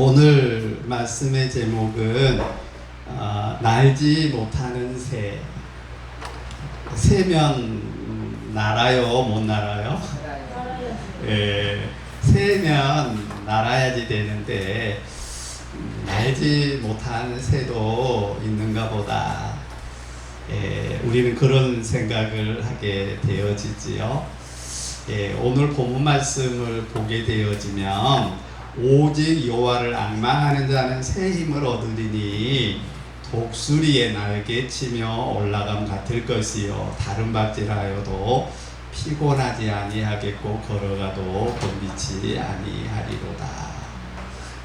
오늘 말씀의 제목은 날지 못하는 새. 새면 날아요, 못 날아요? 예, 새면 날아야지 되는데 날지 못하는 새도 있는가 보다. 예, 우리는 그런 생각을 하게 되어지지요. 예, 오늘 본문 말씀을 보게 되어지면 오직 여호와를 앙망하는 자는 새 힘을 얻으리니 독수리의 날개치며 올라감 같을 것이요 다른 박질하여도 피곤하지 아니하겠고 걸어가도 곤비치 아니하리로다.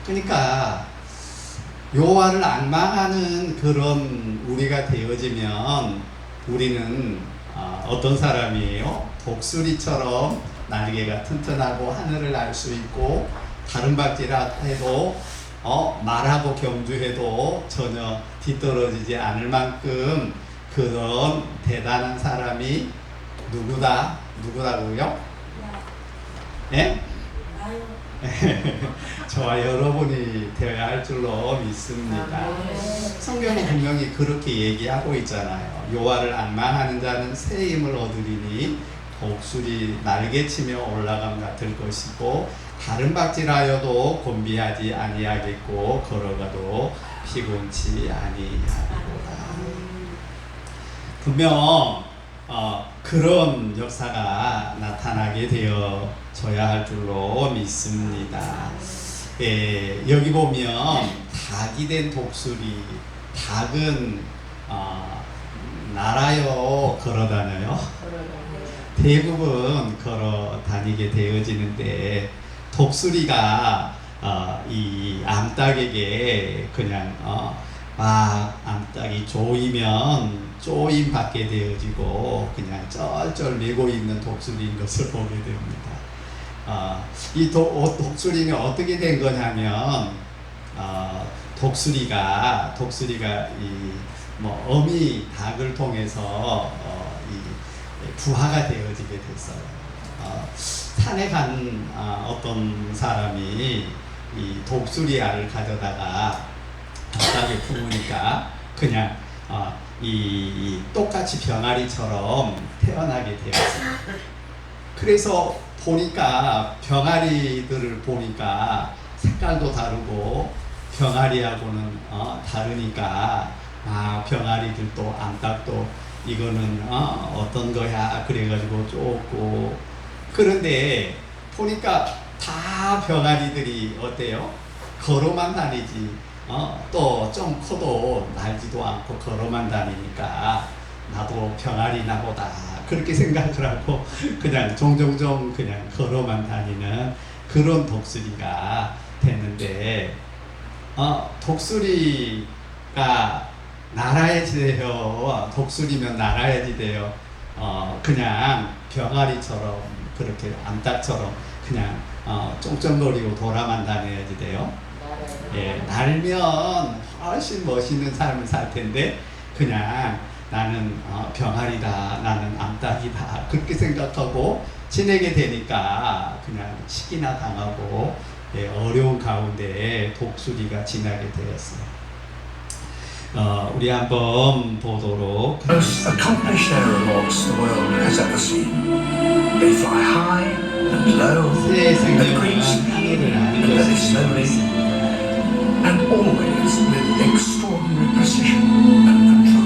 그러니까 여호와를 앙망하는 그런 우리가 되어지면 우리는 어떤 사람이에요? 독수리처럼 날개가 튼튼하고 하늘을 날 수 있고 다른 박질라 해도 말하고 경주해도 전혀 뒤떨어지지 않을 만큼 그런 대단한 사람이 누구다고요? 예? 저와 여러분이 되어야 할 줄로 믿습니다. 성경은 분명히 그렇게 얘기하고 있잖아요. 여호와를 앙망하는 자는 새 힘을 얻으리니 독수리 날개치며 올라감 같을 것이고 다른 박질하여도 곤비하지 아니하겠고 걸어가도 피곤치 아니하리로다. 분명 그런 역사가 나타나게 되어져야 할 줄로 믿습니다. 예, 여기 보면 닭이 된 독수리, 닭은 날아요, 걸어다녀요? 대부분 걸어 다니게 되어지는데 독수리가 이 암탉에게 그냥 암탉이 조이면 쪼임 받게 되어지고 그냥 쩔쩔 매고 있는 독수리인 것을 보게 됩니다. 이 독수리는 어떻게 된 거냐면 독수리가 어미 닭을 통해서 부하가 되어지게 됐어요. 산에 간 어떤 사람이 이 독수리 알을 가져다가 바닥에 품으니까 그냥 이 똑같이 병아리처럼 태어나게 되었어요. 그래서 보니까 병아리들을 보니까 색깔도 다르고 병아리하고는 다르니까 병아리들도 암탉도 이거는 어떤 거야 그래가지고 쫓고 그런데 보니까 다 병아리들이 어때요? 걸어만 다니지 또 좀 커도 날지도 않고 걸어만 다니니까 나도 병아리나 보다 그렇게 생각을 하고 그냥 종종종 그냥 걸어만 다니는 그런 독수리가 되는데 독수리가 날아야지 돼요. 독수리면 날아야지 돼요. 그냥 병아리처럼 그렇게 암탉처럼 그냥 쫑쫑거리고 돌아만 다녀야지 돼요. 예, 날면 훨씬 멋있는 삶을 살 텐데 그냥 나는 병아리다, 나는 암탉이다 그렇게 생각하고 지내게 되니까 그냥 시기나 당하고 어려운 가운데 독수리가 지나게 되었어요. 우리 한번 보도록 Most accomplished aeronauts the world has ever seen. They fly high and low, and crease and very slowly, and always with extraordinary precision and control.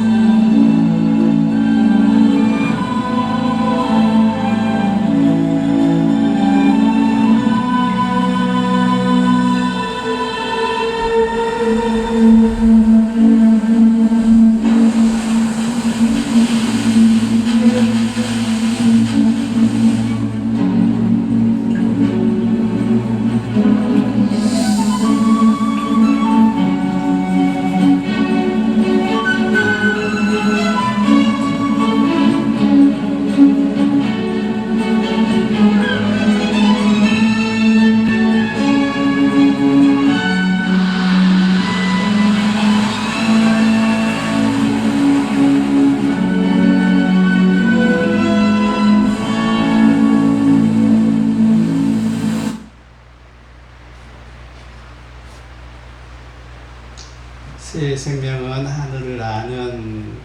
새 생명은 하늘을 아는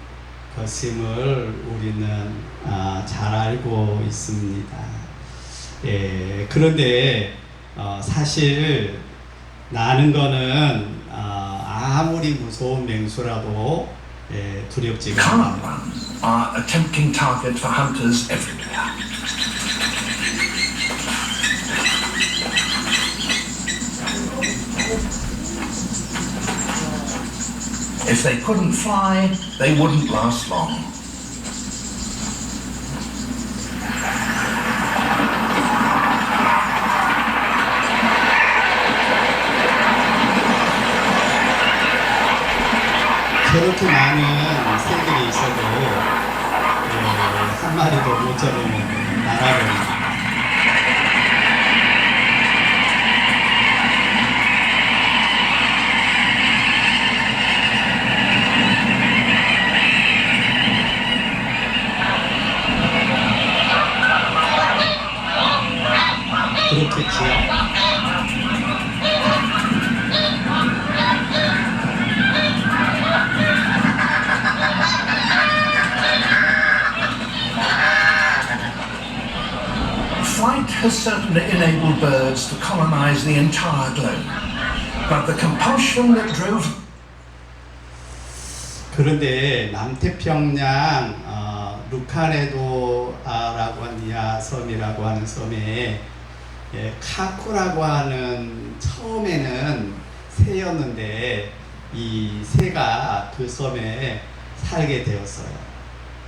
것임을 우리는 잘 알고 있습니다. 예, 그런데 사실 나는 거는 아무리 무서운 맹수라도 두렵지가 않아요. Caravan are a tempting target for hunters everywhere. If they couldn't fly, they wouldn't last long. 저렇게 많은 새들이 있어도 한 마리도 못 잡으면 날아버립니다. 그렇겠지요. Flight has certainly enabled birds to colonize the entire globe, but the compulsion that drove 그런데 남태평양 루카레도라고 하는 이하 섬이라고 하는 섬에 카쿠라고 하는 처음에는 새였는데 이 새가 그 섬에 살게 되었어요.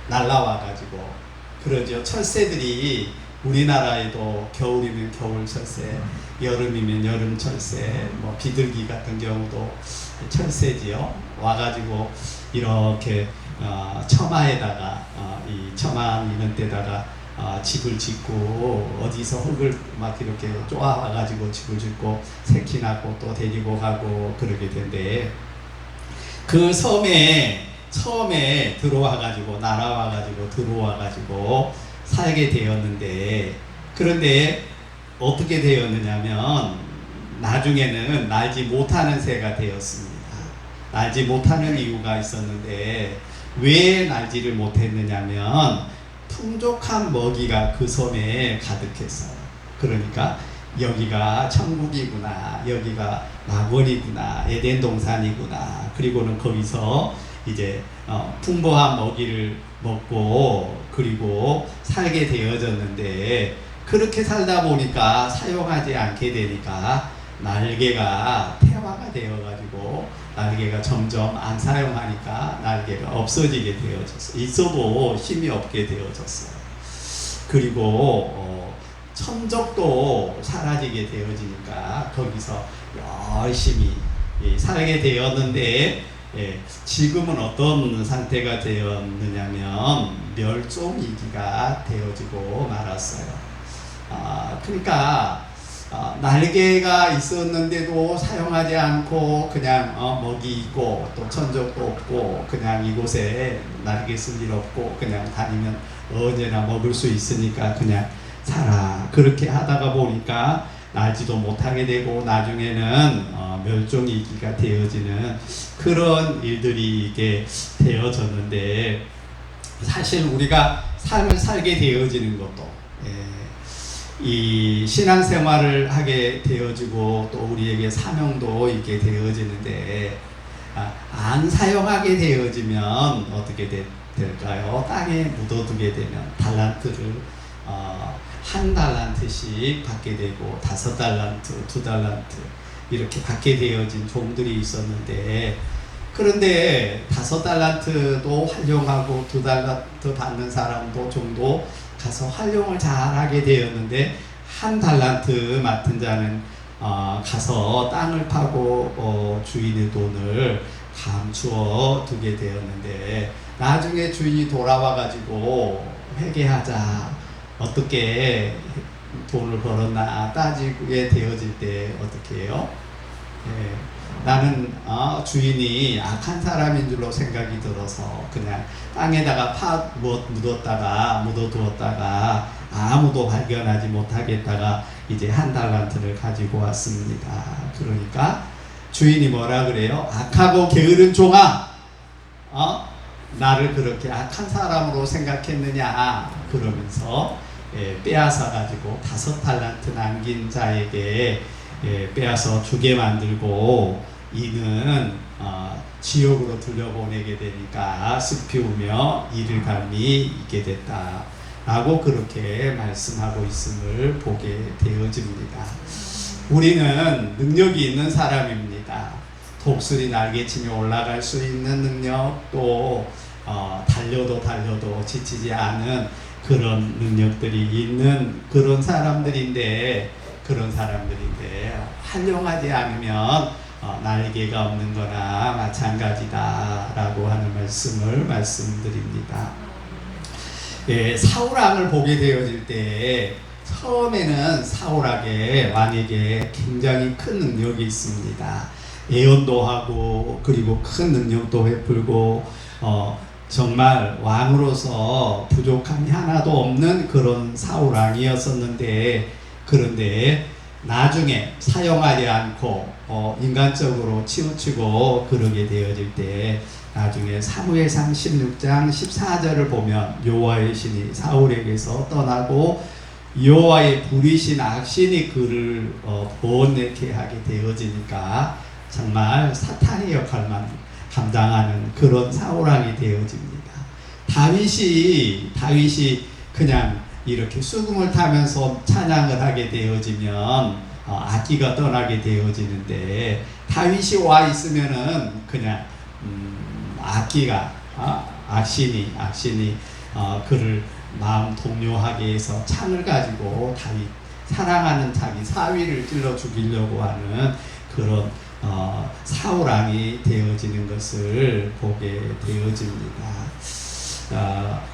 날라와 가지고 그러죠. 철새들이 우리나라에도 겨울이면 겨울 철새, 여름이면 여름 철새, 뭐 비둘기 같은 경우도 철새지요. 와가지고 이렇게 처마에다가 이 처마 있는 데다가 집을 짓고 어디서 흙을 막 이렇게 쪼아와가지고 집을 짓고 새끼 낳고 또 데리고 가고 그러게 된대. 그 섬에 처음에 들어와가지고 날아와가지고 들어와가지고 살게 되었는데, 그런데 어떻게 되었느냐면 나중에는 날지 못하는 새가 되었습니다. 날지 못하는 이유가 있었는데 왜 날지를 못했느냐면 풍족한 먹이가 그 섬에 가득했어요. 그러니까 여기가 천국이구나, 여기가 낙원이구나, 에덴 동산이구나. 그리고는 거기서 이제 풍부한 먹이를 먹고 그리고 살게 되어졌는데, 그렇게 살다 보니까 사용하지 않게 되니까 날개가 태화가 되어가지고 날개가 점점 안 사용하니까 날개가 없어지게 되어졌어요. 있어도 힘이 없게 되어졌어요. 그리고 천적도 사라지게 되어지니까 거기서 열심히 살게 되었는데, 지금은 어떤 상태가 되었느냐면 멸종위기가 되어지고 말았어요. 그러니까 날개가 있었는데도 사용하지 않고 그냥 먹이 있고 또 천적도 없고 그냥 이곳에 날개 쓸 일 없고 그냥 다니면 언제나 먹을 수 있으니까 그냥 살아. 그렇게 하다가 보니까 날지도 못하게 되고 나중에는 멸종위기가 되어지는 그런 일들이 이게 되어졌는데, 사실 우리가 삶을 살게 되어지는 것도 이 신앙생활을 하게 되어지고 또 우리에게 사명도 있게 되어지는데, 안 사용하게 되어지면 어떻게 될까요? 땅에 묻어두게 되면 달란트를 한 달란트씩 받게 되고 5달란트, 2달란트 이렇게 받게 되어진 종들이 있었는데, 그런데 5달란트도 활용하고 2달란트 받는 사람도 종도 가서 활용을 잘하게 되었는데, 1달란트 맡은 자는 가서 땅을 파고 주인의 돈을 감추어 두게 되었는데, 나중에 주인이 돌아와 가지고 회개하자, 어떻게 돈을 벌었나 따지게 되어질 때 어떻게 해요? 나는 주인이 악한 사람인 줄로 생각이 들어서 그냥 땅에다가 묻어두었다가 아무도 발견하지 못하겠다가 이제 1달란트를 가지고 왔습니다. 그러니까 주인이 뭐라 그래요? 악하고 게으른 종아, 나를 그렇게 악한 사람으로 생각했느냐 그러면서 빼앗아 가지고 5달란트 남긴 자에게 빼앗아 주게 만들고 이는 지옥으로 돌려보내게 되니까 슬피 우며 이를 갈미 있게 됐다 라고 그렇게 말씀하고 있음을 보게 되어집니다. 우리는 능력이 있는 사람입니다. 독수리 날개치며 올라갈 수 있는 능력, 또 달려도 지치지 않은 그런 능력들이 있는 그런 사람들인데 활용하지 않으면 날개가 없는 거나 마찬가지다 라고 하는 말씀을 말씀드립니다. 사울왕을 보게 되어질 때 처음에는 사울왕에 만약에 굉장히 큰 능력이 있습니다. 예언도 하고 그리고 큰 능력도 베풀고 정말 왕으로서 부족함이 하나도 없는 그런 사울왕이었었는데, 그런데 나중에 사용하지 않고 인간적으로 치우치고 그러게 되어질 때 나중에 사무엘상 16장 14절을 보면 여호와의 신이 사울에게서 떠나고 여호와의 불의신 악신이 그를 번뇌케 하게 되어지니까 정말 사탄의 역할만 감당하는 그런 사울왕이 되어집니다. 다윗이 그냥 이렇게 수금을 타면서 찬양을 하게 되어지면 악기가 떠나게 되어지는데, 다윗이 와 있으면은 그냥 악기가 악신이 그를 마음 동요하게 해서 창을 가지고 다윗 사랑하는 자기 사위를 찔러 죽이려고 하는 그런 사울왕이 되어지는 것을 보게 되어집니다.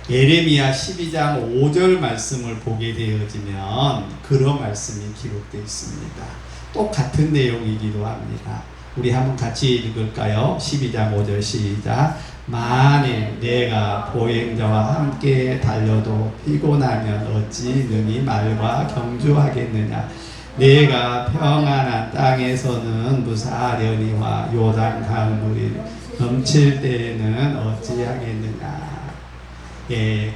예레미야 12장 5절 말씀을 보게 되어지면 그런 말씀이 기록되어 있습니다. 똑같은 내용이기도 합니다. 우리 한번 같이 읽을까요? 12장 5절 시작. 만일 내가 보행자와 함께 달려도 피곤하면 어찌 능히 말과 경주하겠느냐. 내가 평안한 땅에서는 무사하려니와 요단 강물이 넘칠 때에는 어찌하겠느냐.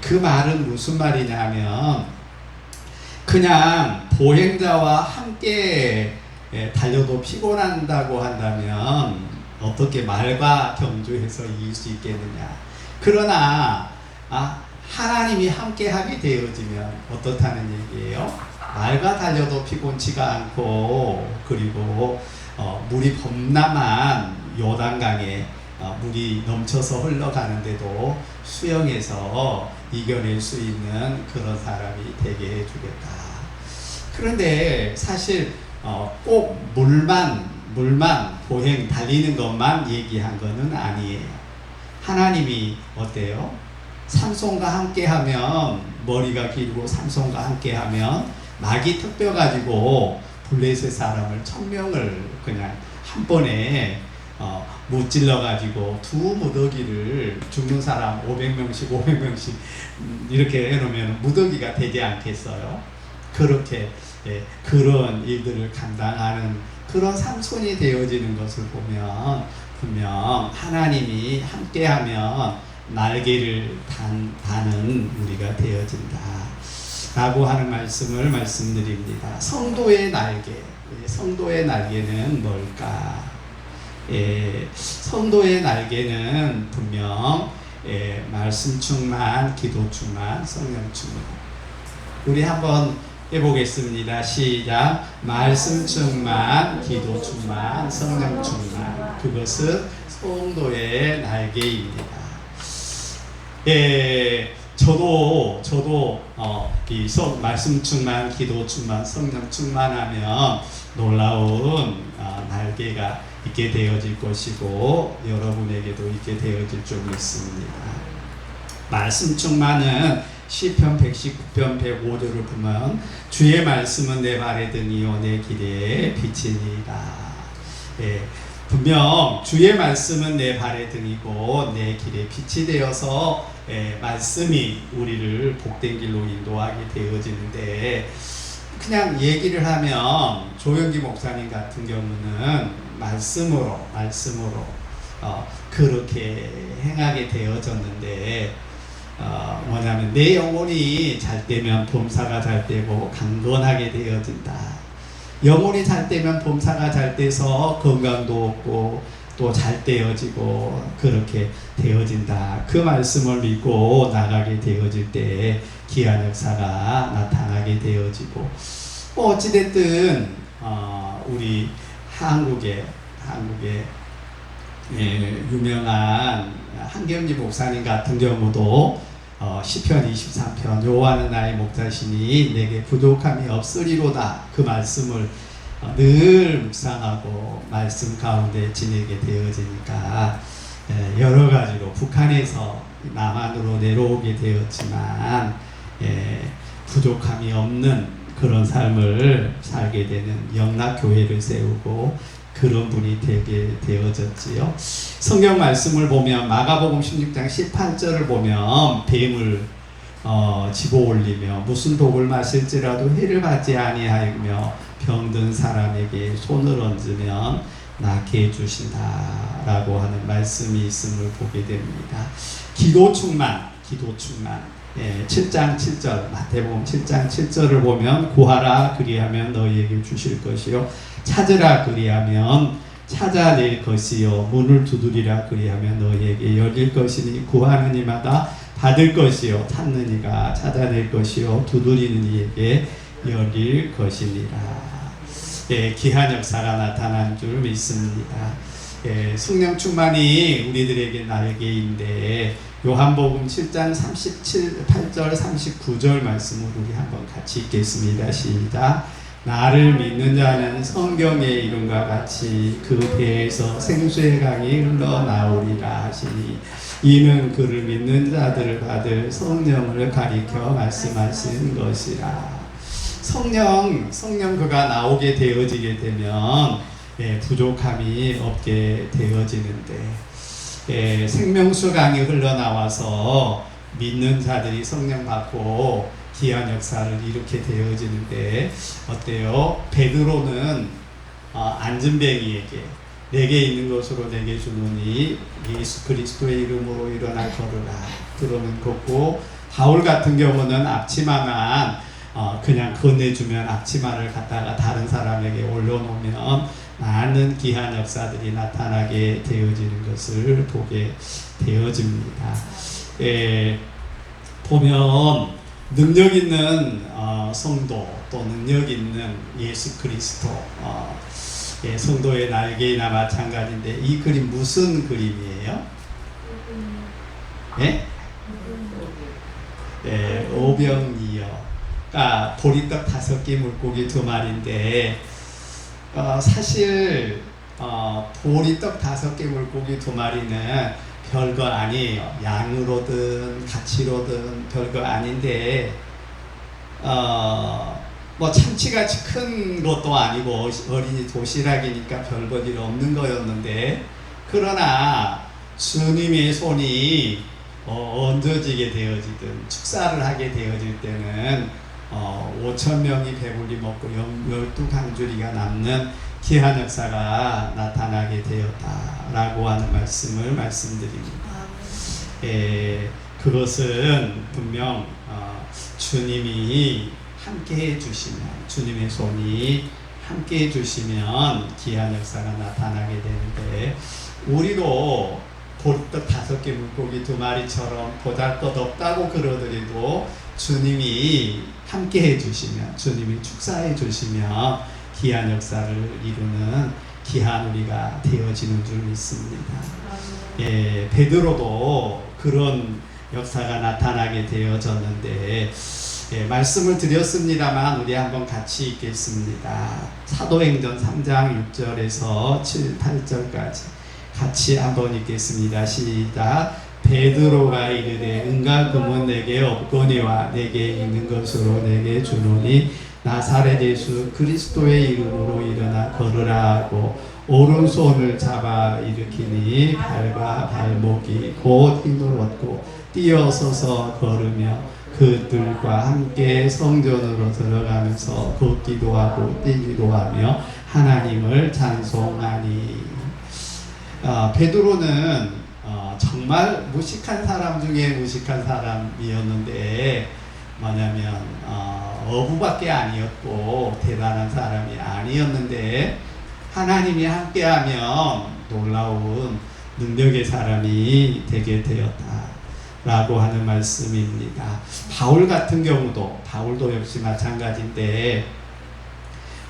그 말은 무슨 말이냐면, 그냥 보행자와 함께 달려도 피곤한다고 한다면 어떻게 말과 경주해서 이길 수 있겠느냐. 그러나 하나님이 함께 하게 되어지면 어떻다는 얘기예요? 말과 달려도 피곤치가 않고, 그리고 물이 범람한 요단강에 물이 넘쳐서 흘러가는데도 수영해서 이겨낼 수 있는 그런 사람이 되게 해주겠다. 그런데 사실 꼭 물만 보행 달리는 것만 얘기한 것은 아니에요. 하나님이 어때요? 삼손과 함께하면, 머리가 길고 삼손과 함께하면 낙이 턱뼈 가지고 블레셋 사람을 1000명을 그냥 한 번에 무찔러 가지고 두 무더기를 죽는 사람 500명씩 이렇게 해놓으면 무더기가 되지 않겠어요? 그렇게 그런 일들을 감당하는 그런 삼손이 되어지는 것을 보면 분명 하나님이 함께하면 날개를 다는 우리가 되어진다 라고 하는 말씀을 말씀드립니다. 성도의 날개는 뭘까? 성도의 날개는 분명 말씀 충만, 기도 충만, 성령 충만. 우리 한번 해보겠습니다. 시작. 말씀 충만, 기도 충만, 성령 충만. 그것은 성도의 날개입니다. 저도 이 말씀 충만, 기도 충만, 성령 충만하면 놀라운 날개가 있게 되어질 것이고 여러분에게도 있게 되어질 줄 믿습니다. 말씀 충만은 시편 119편 105절을 보면 주의 말씀은 내 발에 등이요 내 길에 빛이니이다. 분명 주의 말씀은 내 발에 등이고 내 길에 빛이 되어서 말씀이 우리를 복된 길로 인도하게 되어지는데, 그냥 얘기를 하면 조영기 목사님 같은 경우는 말씀으로 그렇게 행하게 되어졌는데 뭐냐면 내 영혼이 잘 되면 범사가 잘 되고 강건하게 되어진다. 영혼이 잘 되면 범사가 잘 돼서 건강도 없고 또 잘 되어지고 그렇게 되어진다. 그 말씀을 믿고 나가게 되어질 때 기한 역사가 나타나게 되어지고 어찌됐든 우리 한국의 유명한 한경지 목사님 같은 경우도 시편 23편 여호와는 나의 목자시니 내게 부족함이 없으리로다 그 말씀을 늘 묵상하고 말씀 가운데 지내게 되어지니까 여러 가지로 북한에서 남한으로 내려오게 되었지만 부족함이 없는 그런 삶을 살게 되는 영락교회를 세우고 그런 분이 되게 되어졌지요. 성경 말씀을 보면 마가복음 16장 18절을 보면 뱀을 집어올리며 무슨 독을 마실지라도 해를 받지 아니하며 병든 사람에게 손을 얹으면 낫게 해주신다 라고 하는 말씀이 있음을 보게 됩니다. 기도 충만 7장 7절 마태복음 7장 7절을 보면 구하라 그리하면 너희에게 주실 것이요 찾으라 그리하면 찾아낼 것이요 문을 두드리라 그리하면 너희에게 열릴 것이니 구하는 이마다 받을 것이요 찾는 이가 찾아낼 것이요 두드리는 이에게 열릴 것이니라. 기한 역사가 나타난 줄 믿습니다. 성령 충만이 우리들에게 날개인데 요한복음 7장 38절 39절 말씀을 우리 한번 같이 읽겠습니다. 시작. 나를 믿는 자는 성경의 이름과 같이 그 배에서 생수의 강이 흘러나오리라 하시니 이는 그를 믿는 자들을 받을 성령을 가리켜 말씀하신 것이라. 성령 그가 나오게 되어지게 되면 부족함이 없게 되어지는데 생명수 강이 흘러나와서 믿는 자들이 성령 받고 기한 역사를 이렇게 되어지는데 어때요? 베드로는 안전뱅이에게 내게 있는 것으로 내게 주노니 예수 그리스도의 이름으로 일어나 걸으라 그러는 거고 바울 같은 경우는 앞치마만 그냥 건네주면 앞치마를 갖다가 다른 사람에게 올려놓으면 많은 기한 역사들이 나타나게 되어지는 것을 보게 되어집니다. 보면 능력 있는 성도 또 능력 있는 예수 그리스도 성도의 날개나 마찬가지인데 이 그림 무슨 그림이에요? 오병이어 보리떡 5개 물고기 2마리인데 사실 보리떡 5개 물고기 2마리는 별거 아니에요. 양으로든 가치로든 별거 아닌데 뭐 참치같이 큰 것도 아니고 어린이 도시락이니까 별 볼 일 없는 거였는데 그러나 주님의 손이 얹어지게 되어지든 축사를 하게 되어질 때는 5,000명이 배불리 먹고 12강주리가 남는 기한 역사가 나타나게 되었다라고 하는 말씀을 말씀드립니다. 그것은 분명 주님이 함께 해주시면 주님의 손이 함께 해주시면 기한 역사가 나타나게 되는데 우리도 보리떡 5개 물고기 2마리처럼 보잘것없다고 그러더라도 주님이 함께 해주시면 주님이 축사해 주시면 기한 역사를 이루는 기한 우리가 되어지는 줄 믿습니다. 베드로도 그런 역사가 나타나게 되어졌는데 말씀을 드렸습니다만 우리 한번 같이 읽겠습니다. 사도행전 3장 6절에서 7, 8절까지 같이 한번 읽겠습니다. 시작. 베드로가 이르되 은과 금은 내게 없거니와 내게 있는 것으로 내게 주노니 나사렛 예수 그리스도의 이름으로 일어나 걸으라 하고 오른손을 잡아 일으키니 발과 발목이 곧 힘을 얻고 뛰어서서 걸으며 그들과 함께 성전으로 들어가면서 걷기도 하고 뛰기도 하며 하나님을 찬송하니. 베드로는 정말 무식한 사람 중에 무식한 사람이었는데 뭐냐면 어부밖에 아니었고 대단한 사람이 아니었는데 하나님이 함께하면 놀라운 능력의 사람이 되게 되었다라고 하는 말씀입니다. 바울 같은 경우도 바울도 역시 마찬가지인데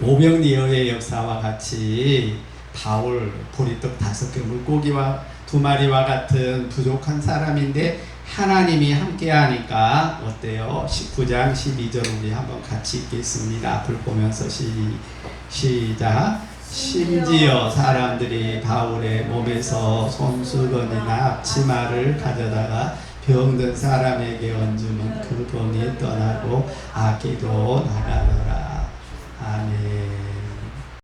오병이어의 역사와 같이 바울 보리떡 5개 물고기와 2마리와 같은 부족한 사람인데 하나님이 함께하니까 어때요? 19장 12절 우리 한번 같이 읽겠습니다. 앞을 보면서 시작. 심지어 사람들이 바울의 몸에서 손수건이나 앞치마를 가져다가 병든 사람에게 얹으면 그 병이 떠나고 악기도 나가더라.